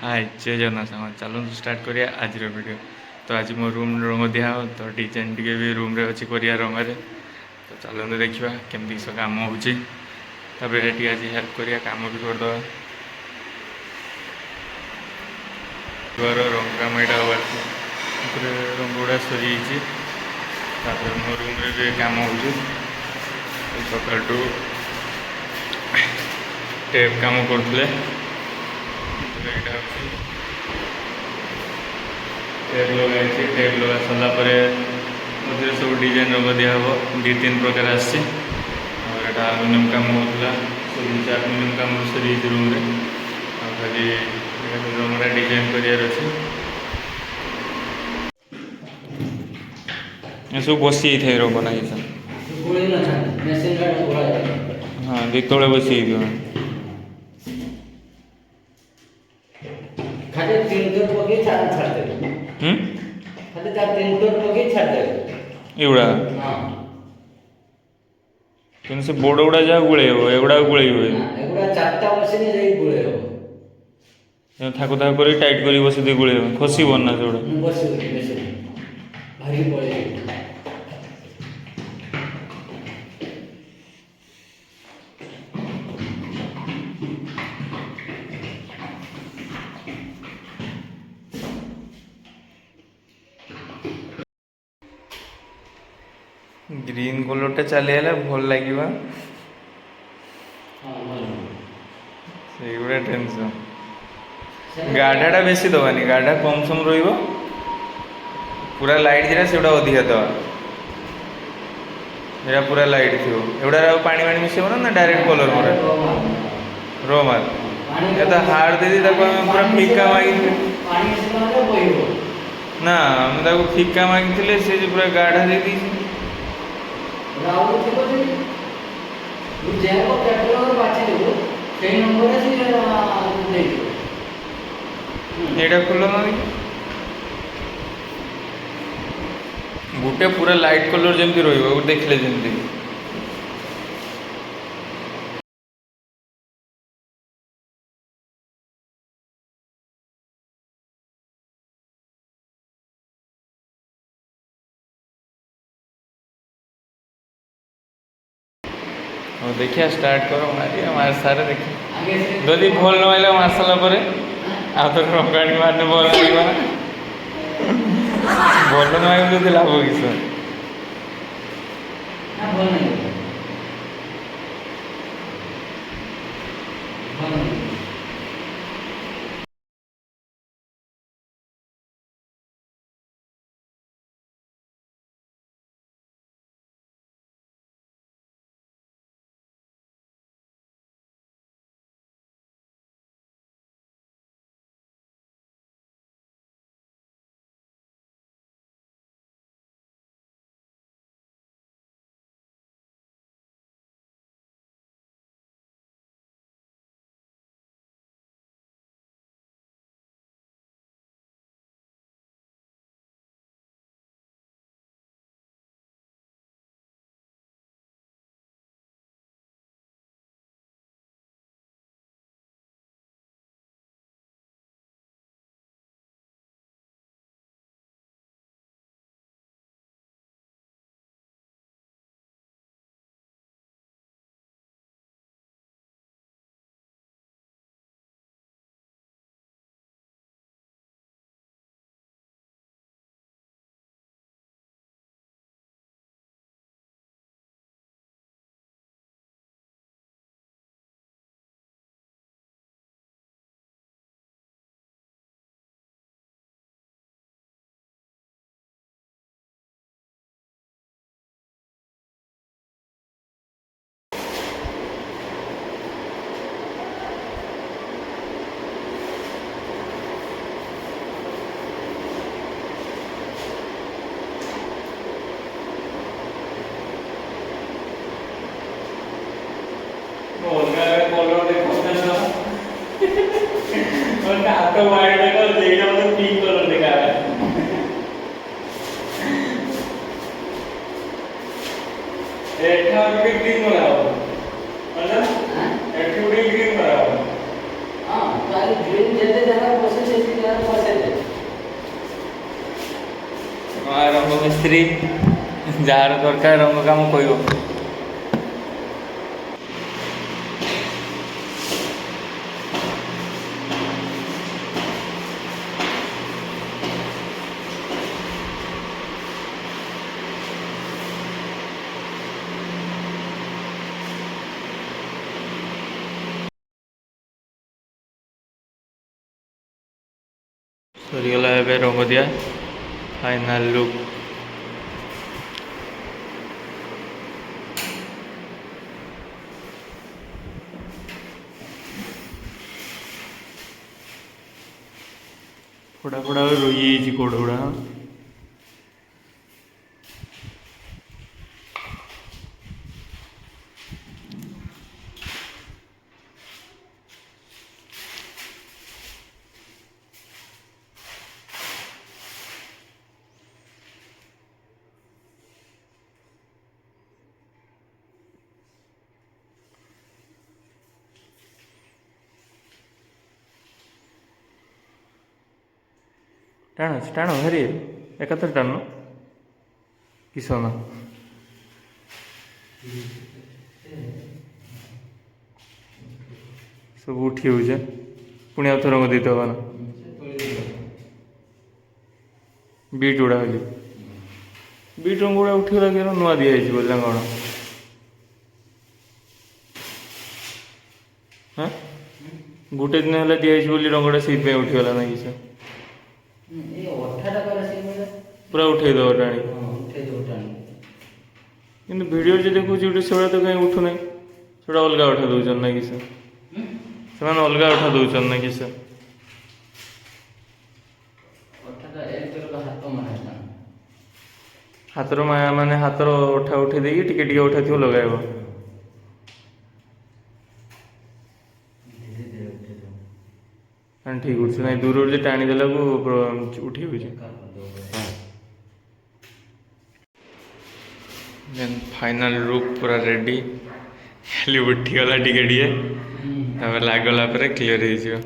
हाय जय जगन्नाथ सामान चलो स्टार्ट करिया आज वीडियो। तो आज मो रूम रंग दिया हो तो डिजाइन टी भी रूम रे अच्छी करिया रंग रे। तो चलो देखा केमती सब काम हो आज हेल्प करिया काम भी करदे घर रंग काम यहाँ हवा रंग गुड़ा सरी मो रूम रे भी काम हो सकाल टेप काम करते टेप लगे टेप लगा सारापर मझे सब डिजाइन रंग दिहब 2-3 प्रकार आसटा आलुमिनियम काम होता सब जिन आलुमिनियम काम सरी रूम रे खाली रंगटा डिजाइन करार सब बसी थे रंग ना हाँ जिते बसी खाली 3 टन पके छाड़ते खाली 3 टन पके छाड़ते एवढा हां किन से बोर्ड उड़ा जा गुळे हो एवढा गुळे होय एवढा 4टा मशीन जाई गुळे हो ठाकु ठाकु करी टाइट करी बसी दे गुळे खसी बन ना जोड़ बसी बेसी भारी पड़े ग्रीन कलर चली भल लगे से टेंशन गाढ़ा बेसी दबानी गाढ़ा कम सम पूरा लाइट जरा से अधिका दवा ये पूरा लाइट थी एवढा पानी पानी मिसेब ना डायरेक्ट कलर पूरा रो मार ये तो हार्ड दे पूरा फिका मागिले ना फिका मागिले से पूरा गाढ़ा दे दी खुल ना गोटे पूरा लाइट कलर जमी देखले जमी देखिए स्टार्ट करो मारिया मार सारे देखिए जदि भल न आइला मार सारा पर आ तो रंगाणी मारने भल आइबा भल न आइबा जदि लाभ किस ना भल नहीं हाथ वाइड देखो देखा मतलब पिंक कलर दिखा रहा है एठा भी ग्रीन बनाओ मतलब एठा भी ग्रीन बनाओ हां तो ग्रीन जैसे जगह मिस्त्री जार दरकार रंग काम कह सरीगला ए रंग दिया फाइनाल लुक फोड़ा फोड़ा रही कोड़ गुड़ा टाण हरी एकातर टाण किसना सब उठी हो पुणी आउ थर दे ना बीट गुड़ा खाली बीट रंग गुड़ा उठीगला कि नुआ दिखाई बोलला कौन हाँ गोटे दिन है दिखाई बोली रंगटा से उठीगला ना कि पूरा उठे दो टाणी कि भिडियो जो देखो से तो कहीं उठू ना से अलग उठा दौन ना कि से अलग उठा दौन ना कि से हाथर माने हाथर उठा उठे देकी टिके टिके उठा थी लगाइब ठीक उठे ना दूर से टाणी देला उठी देन फाइनल लुक पूरा रेडी खाली उठीगला टिके लागला क्लीयर हो।